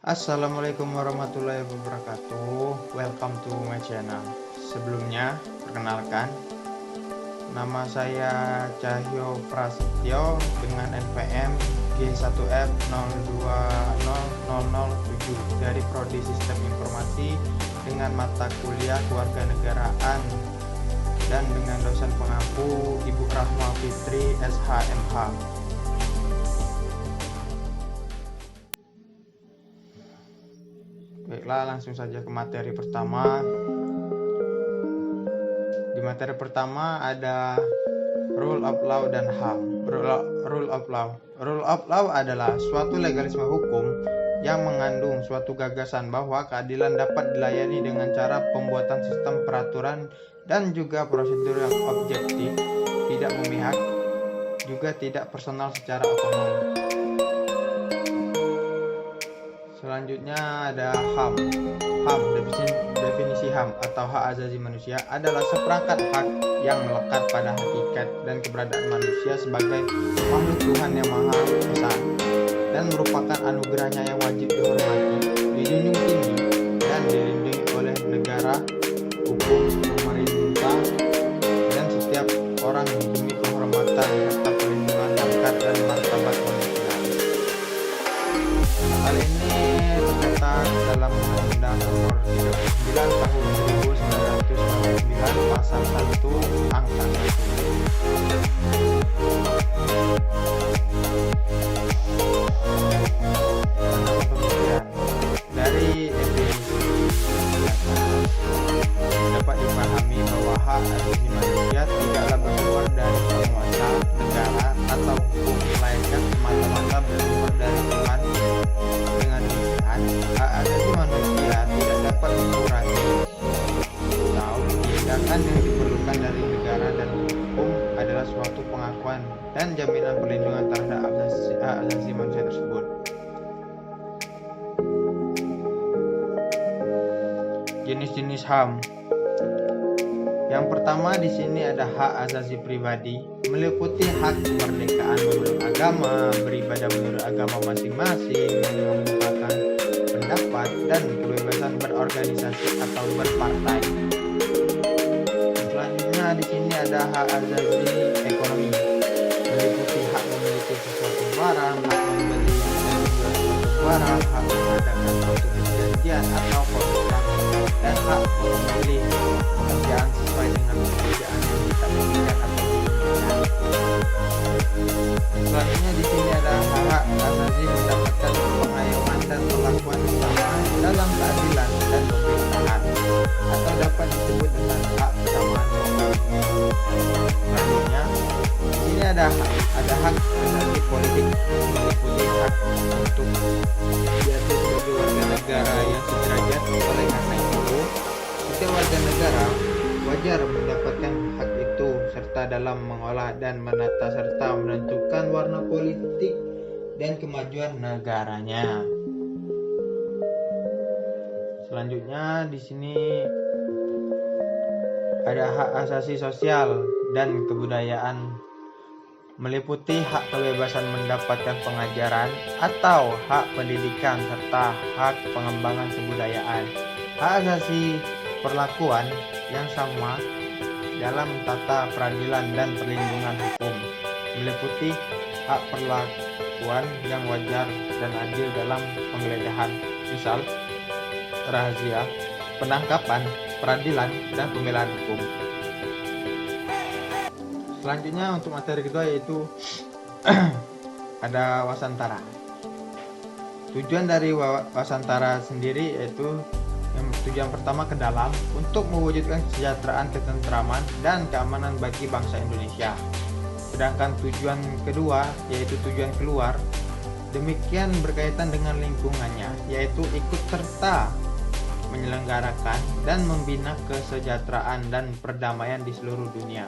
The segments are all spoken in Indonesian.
Assalamualaikum warahmatullahi wabarakatuh. Welcome to my channel. Sebelumnya, perkenalkan, nama saya Cahyo Prasetyo dengan NPM G1F020007 dari Prodi Sistem Informasi dengan mata kuliah Kewarganegaraan dan dengan dosen pengampu Ibu Rahma Fitri SHMH. Baiklah, langsung saja ke materi pertama. Di materi pertama ada rule of law dan HAM. Rule of law. Rule of law adalah suatu legalisme hukum yang mengandung suatu gagasan bahwa keadilan dapat dilayani dengan cara pembuatan sistem peraturan dan juga prosedur yang objektif, tidak memihak, juga tidak personal secara otonom. Selanjutnya ada HAM. HAM, definisi HAM atau hak asasi manusia adalah seperangkat hak yang melekat pada hakikat dan keberadaan manusia sebagai makhluk Tuhan yang Maha Esa dan merupakan anugerahnya yang wajib dihormati, dijunjung tinggi, dan dilindungi oleh negara, hukum, pemerintah, dan setiap orang demi kehormatan serta perlindungan harkat dan martabat manusia. Hal ini tercatat dalam Undang-Undang Nomor 39 Tahun 1999 Pasal 1 Angka 1. Dari definisi dapat dipahami bahwa hak asasi manusia tidaklah bersumber dari penguasa, negara, atau hukum, melainkan semata-mata bersumber dari Tuhan. Dengan demikian, hak asasi manusia tidak dapat dikurangi atau tindakan yang diperlukan dari negara dan hukum adalah suatu pengakuan dan jaminan perlindungan terhadap hak asasi manusia tersebut. Jenis-jenis HAM. Yang pertama di sini ada hak asasi pribadi, meliputi hak kemerdekaan menurut agama, beribadah menurut agama masing-masing, mengemukakan pendapat, dan kebebasan berorganisasi atau berpartai. Selanjutnya di sini ada hak asasi ekonomi, meliputi hak memiliki sesuatu barang, hak membeli dan menjual suatu barang, hak mengadakan suatu perjanjian atau kontrak, dan hak memilih pekerjaan sesuai dengan pekerjaan yang kita inginkan atau diinginkan. Selanjutnya di sini ada hak asasi mendapatkan pengayoman dan perlakuan sama dalam keadilan dan pemerintahan, atau dapat disebut dengan hak kesamaan hukum. Selanjutnya di sini ada hak asasi politik, meliputi hak untuk diatur sebagai warga negara yang sederajat. Oleh karena itu, setiap warga negara wajar mendapatkan hak itu serta dalam mengolah dan menata serta menentukan warna politik dan kemajuan negaranya. Selanjutnya di sini ada hak asasi sosial dan kebudayaan, meliputi hak kebebasan mendapatkan pengajaran atau hak pendidikan serta hak pengembangan kebudayaan. Hak asasi perlakuan yang sama dalam tata peradilan dan perlindungan hukum, meliputi hak perlakuan yang wajar dan adil dalam penggeledahan, misal rahasia, penangkapan, peradilan, dan pembelaan hukum. Selanjutnya untuk materi kedua yaitu ada wasantara. Tujuan dari wasantara sendiri yaitu tujuan pertama ke dalam untuk mewujudkan kesejahteraan, ketentraman, dan keamanan bagi bangsa Indonesia. Sedangkan tujuan kedua yaitu tujuan keluar, demikian berkaitan dengan lingkungannya, yaitu ikut serta menyelenggarakan dan membina kesejahteraan dan perdamaian di seluruh dunia.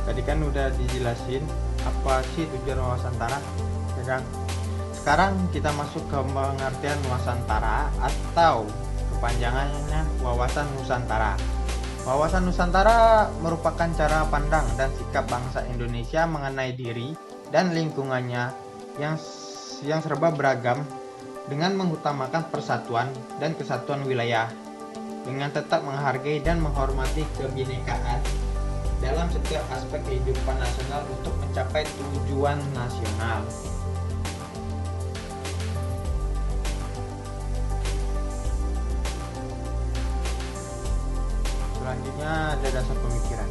Tadi kan udah dijelasin apa sih tujuan wasantara, ya kan? Sekarang kita masuk ke pengertian wasantara atau kepanjangannya wawasan Nusantara. Wawasan Nusantara merupakan cara pandang dan sikap bangsa Indonesia mengenai diri dan lingkungannya yang serba beragam dengan mengutamakan persatuan dan kesatuan wilayah, dengan tetap menghargai dan menghormati kebinekaan dalam setiap aspek kehidupan nasional untuk mencapai tujuan nasional. Selanjutnya ada dasar pemikiran.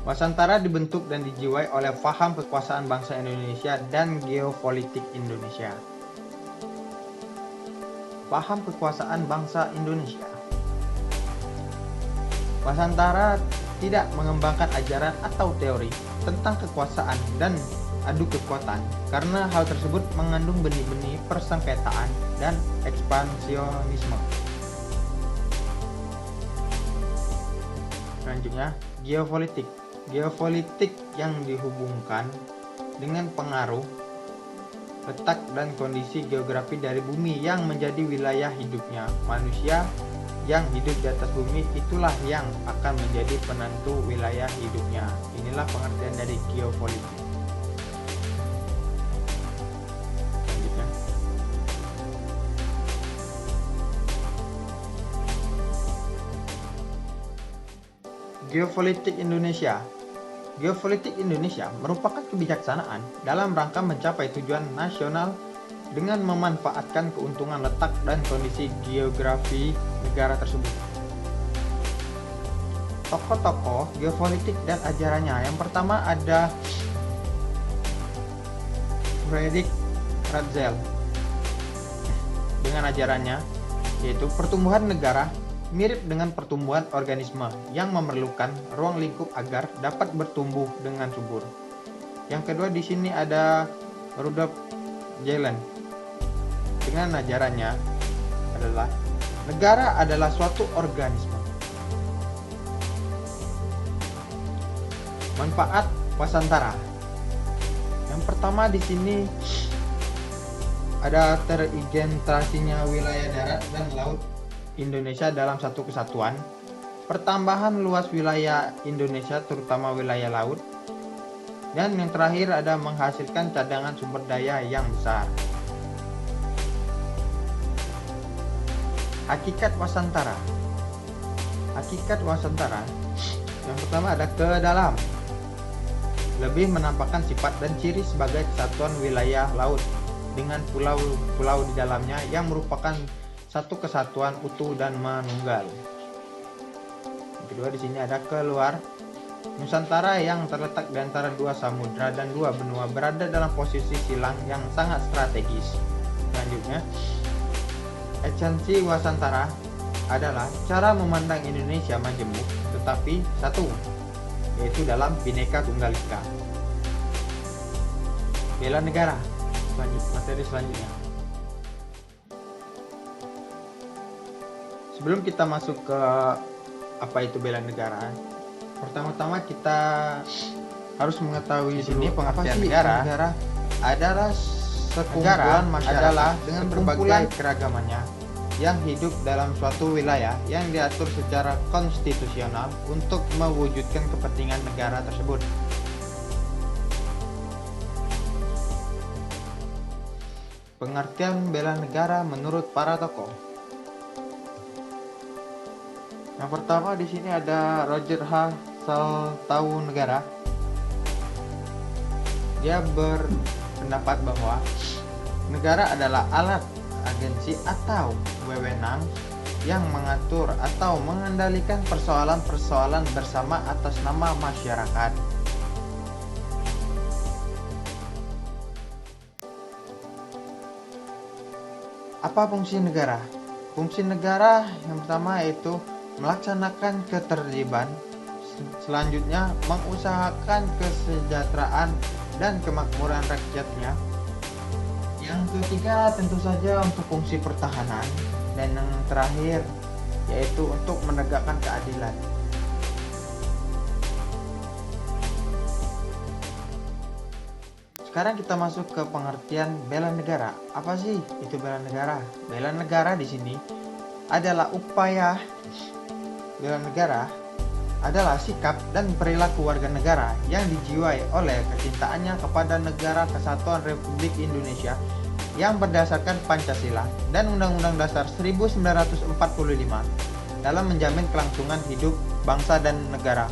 Wasantara dibentuk dan dijiwai oleh paham kekuasaan bangsa Indonesia dan geopolitik Indonesia. Paham kekuasaan bangsa Indonesia. Wasantara tidak mengembangkan ajaran atau teori tentang kekuasaan dan adu kekuatan karena hal tersebut mengandung benih-benih persengketaan dan ekspansionisme. Selanjutnya, geopolitik. Geopolitik yang dihubungkan dengan pengaruh, letak dan kondisi geografi dari bumi yang menjadi wilayah hidupnya. Manusia yang hidup di atas bumi itulah yang akan menjadi penentu wilayah hidupnya. Inilah pengertian dari geopolitik. Selanjutnya, geopolitik Indonesia. Geopolitik Indonesia merupakan kebijaksanaan dalam rangka mencapai tujuan nasional dengan memanfaatkan keuntungan letak dan kondisi geografi negara tersebut. Tokoh-tokoh geopolitik dan ajarannya. Yang pertama ada Friedrich Ratzel dengan ajarannya yaitu pertumbuhan negara mirip dengan pertumbuhan organisme yang memerlukan ruang lingkup agar dapat bertumbuh dengan subur. Yang kedua di sini ada Rudolf Jelen dengan ajarannya adalah negara adalah suatu organisme. Manfaat wasantara. Yang pertama di sini ada terintegrasinya wilayah darat dan laut Indonesia dalam satu kesatuan, pertambahan luas wilayah Indonesia terutama wilayah laut, dan yang terakhir ada menghasilkan cadangan sumber daya yang besar. Hakikat wasantara. Hakikat wasantara yang pertama ada ke dalam, lebih menampakkan sifat dan ciri sebagai kesatuan wilayah laut dengan pulau-pulau di dalamnya yang merupakan satu kesatuan utuh dan manunggal. Yang kedua di sini ada keluar. Nusantara yang terletak di antara dua samudra dan dua benua berada dalam posisi silang yang sangat strategis. Selanjutnya, esensi wasantara adalah cara memandang Indonesia majemuk tetapi satu, yaitu dalam Bhinneka Tunggal Ika. Bela negara. Materi selanjutnya. Sebelum kita masuk ke apa itu bela negara, pertama-tama kita harus mengetahui di sini pengertian negara. Negara adalah sekumpulan masyarakat dengan berbagai keragamannya yang hidup dalam suatu wilayah yang diatur secara konstitusional untuk mewujudkan kepentingan negara tersebut. Pengertian bela negara menurut para tokoh. Yang pertama di sini ada Roger H. Saltaunegara. Dia berpendapat bahwa negara adalah alat, agensi atau wewenang yang mengatur atau mengendalikan persoalan-persoalan bersama atas nama masyarakat. Apa fungsi negara? Fungsi negara yang pertama yaitu melaksanakan ketertiban, selanjutnya mengusahakan kesejahteraan dan kemakmuran rakyatnya. Yang ketiga tentu saja untuk fungsi pertahanan, dan yang terakhir yaitu untuk menegakkan keadilan. Sekarang kita masuk ke pengertian bela negara. Apa sih itu bela negara? Bela negara di sini adalah upaya bela negara adalah sikap dan perilaku warga negara yang dijiwai oleh kecintaannya kepada Negara Kesatuan Republik Indonesia yang berdasarkan Pancasila dan Undang-Undang Dasar 1945 dalam menjamin kelangsungan hidup bangsa dan negara.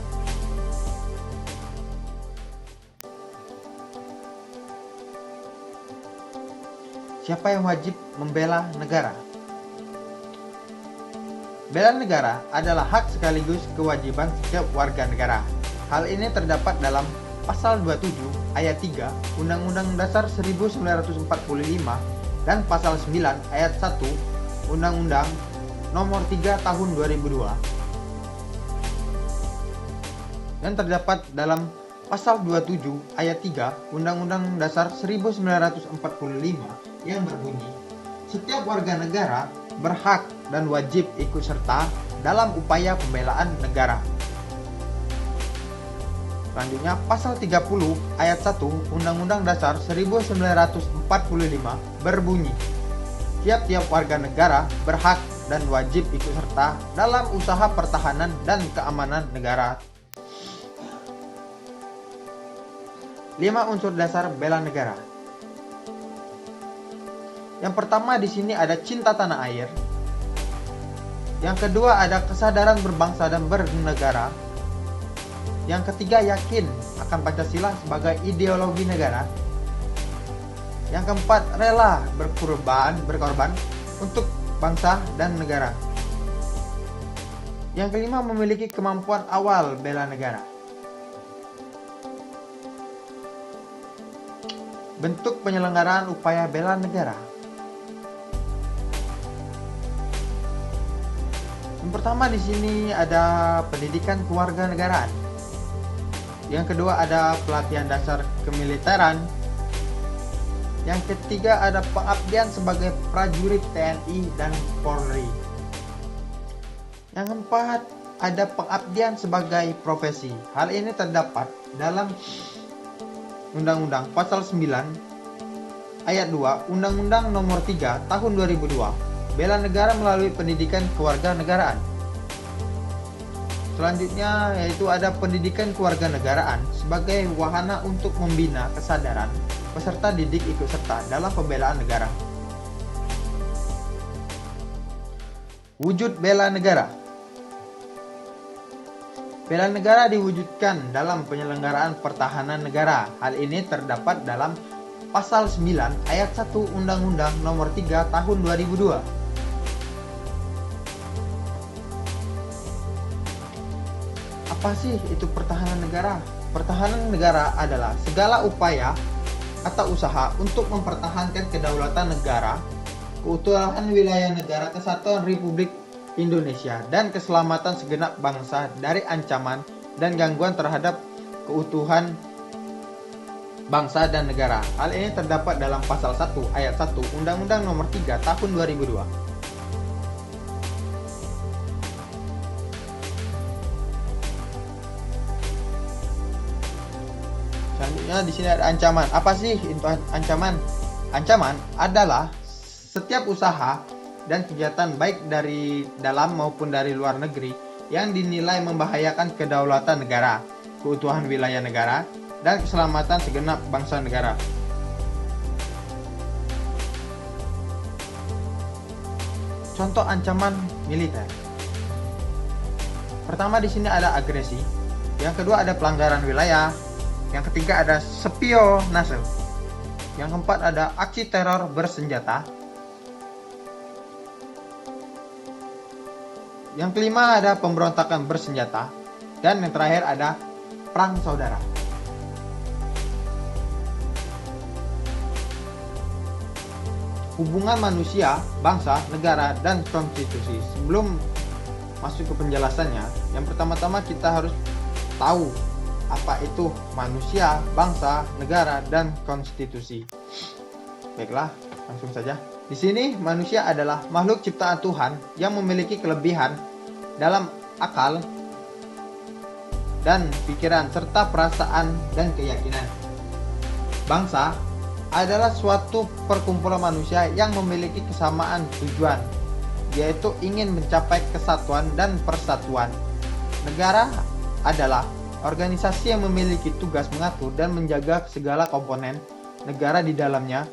Siapa yang wajib membela negara? Bela negara adalah hak sekaligus kewajiban setiap warga negara. Hal ini terdapat dalam Pasal 27 ayat 3 Undang-Undang Dasar 1945 dan Pasal 9 ayat 1 Undang-Undang Nomor 3 Tahun 2002. Dan terdapat dalam Pasal 27 ayat 3 Undang-Undang Dasar 1945 yang berbunyi, setiap warga negara berhak dan wajib ikut serta dalam upaya pembelaan negara. Selanjutnya, Pasal 30 ayat 1 Undang-Undang Dasar 1945 berbunyi, tiap-tiap warga negara berhak dan wajib ikut serta dalam usaha pertahanan dan keamanan negara. 5 unsur dasar bela negara. Yang pertama di sini ada cinta tanah air. Yang kedua ada kesadaran berbangsa dan bernegara. Yang ketiga yakin akan Pancasila sebagai ideologi negara. Yang keempat rela berkorban untuk bangsa dan negara. Yang kelima memiliki kemampuan awal bela negara. Bentuk penyelenggaraan upaya bela negara. Yang pertama di sini ada pendidikan kewarganegaraan. Yang kedua ada pelatihan dasar kemiliteran. Yang ketiga ada pengabdian sebagai prajurit TNI dan Polri. Yang keempat ada pengabdian sebagai profesi. Hal ini terdapat dalam Undang-Undang Pasal 9 Ayat 2 Undang-Undang Nomor 3 Tahun 2002. Bela negara melalui pendidikan kewarganegaraan. Selanjutnya yaitu ada pendidikan kewarganegaraan sebagai wahana untuk membina kesadaran peserta didik ikut serta dalam pembelaan negara. Wujud bela negara. Bela negara diwujudkan dalam penyelenggaraan pertahanan negara. Hal ini terdapat dalam Pasal 9 Ayat 1 Undang-Undang Nomor 3 Tahun 2002. Apa sih itu pertahanan negara? Pertahanan negara adalah segala upaya atau usaha untuk mempertahankan kedaulatan negara, keutuhan wilayah negara kesatuan Republik Indonesia, dan keselamatan segenap bangsa dari ancaman dan gangguan terhadap keutuhan bangsa dan negara. Hal ini terdapat dalam Pasal 1 Ayat 1 Undang-Undang Nomor 3 Tahun 2002. Selanjutnya di sini ada ancaman. Apa sih itu ancaman? Ancaman adalah setiap usaha dan kegiatan baik dari dalam maupun dari luar negeri yang dinilai membahayakan kedaulatan negara, keutuhan wilayah negara, dan keselamatan segenap bangsa negara. Contoh ancaman militer. Pertama di sini ada agresi, yang kedua ada pelanggaran wilayah, yang ketiga ada spionase, yang keempat ada aksi teror bersenjata, yang kelima ada pemberontakan bersenjata, dan yang terakhir ada perang saudara. Hubungan manusia, bangsa, negara, dan konstitusi. Sebelum masuk ke penjelasannya, yang pertama-tama kita harus tahu apa itu manusia, bangsa, negara, dan konstitusi. Baiklah, langsung saja. Di sini manusia adalah makhluk ciptaan Tuhan yang memiliki kelebihan dalam akal dan pikiran serta perasaan dan keyakinan. Bangsa adalah suatu perkumpulan manusia yang memiliki kesamaan tujuan, yaitu ingin mencapai kesatuan dan persatuan. Negara adalah organisasi yang memiliki tugas mengatur dan menjaga segala komponen negara di dalamnya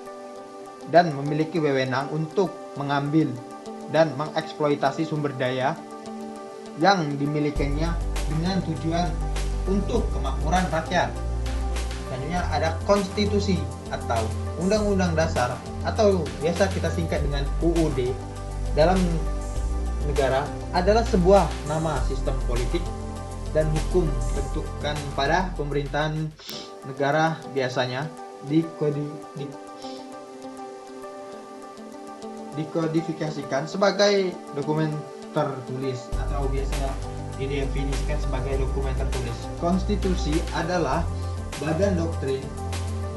dan memiliki wewenang untuk mengambil dan mengeksploitasi sumber daya yang dimilikinya dengan tujuan untuk kemakmuran rakyat. Selanjutnya ada konstitusi atau undang-undang dasar atau biasa kita singkat dengan UUD dalam negara adalah sebuah nama sistem politik dan hukum bentukan pada pemerintahan negara, biasanya dikodifikasikan sebagai dokumen tertulis atau biasanya didefinisikan sebagai dokumen tertulis. Konstitusi adalah badan doktrin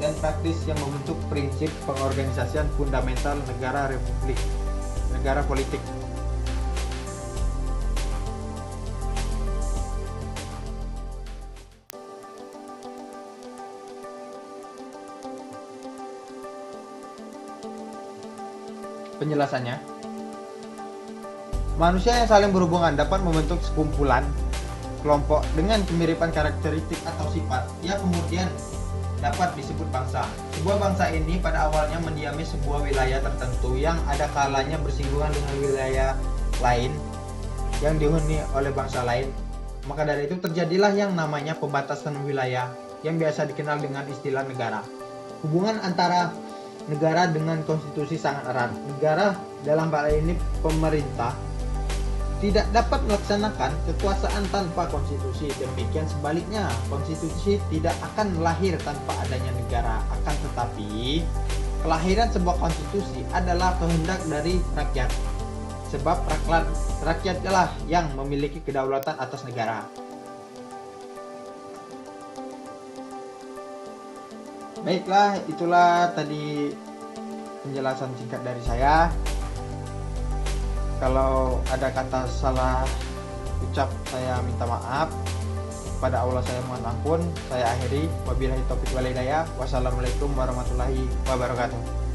dan praktis yang membentuk prinsip pengorganisasian fundamental negara politik. Penjelasannya, manusia yang saling berhubungan dapat membentuk sekumpulan kelompok dengan kemiripan karakteristik atau sifat yang kemudian dapat disebut bangsa. Sebuah bangsa ini pada awalnya mendiami sebuah wilayah tertentu yang ada kalanya bersinggungan dengan wilayah lain yang dihuni oleh bangsa lain. Maka dari itu terjadilah yang namanya pembatasan wilayah yang biasa dikenal dengan istilah negara. Hubungan antara negara dengan konstitusi sangat erat. Negara dalam hal ini pemerintah tidak dapat melaksanakan kekuasaan tanpa konstitusi. Demikian sebaliknya, konstitusi tidak akan lahir tanpa adanya negara. Akan tetapi, kelahiran sebuah konstitusi adalah kehendak dari rakyat. Sebab rakyatlah yang memiliki kedaulatan atas negara. Baiklah, itulah tadi penjelasan singkat dari saya. Kalau ada kata salah ucap, saya minta maaf. Pada Allah saya mohon ampun. Saya akhiri. Wabillahi taufiq wal hidayah. Wassalamualaikum warahmatullahi wabarakatuh.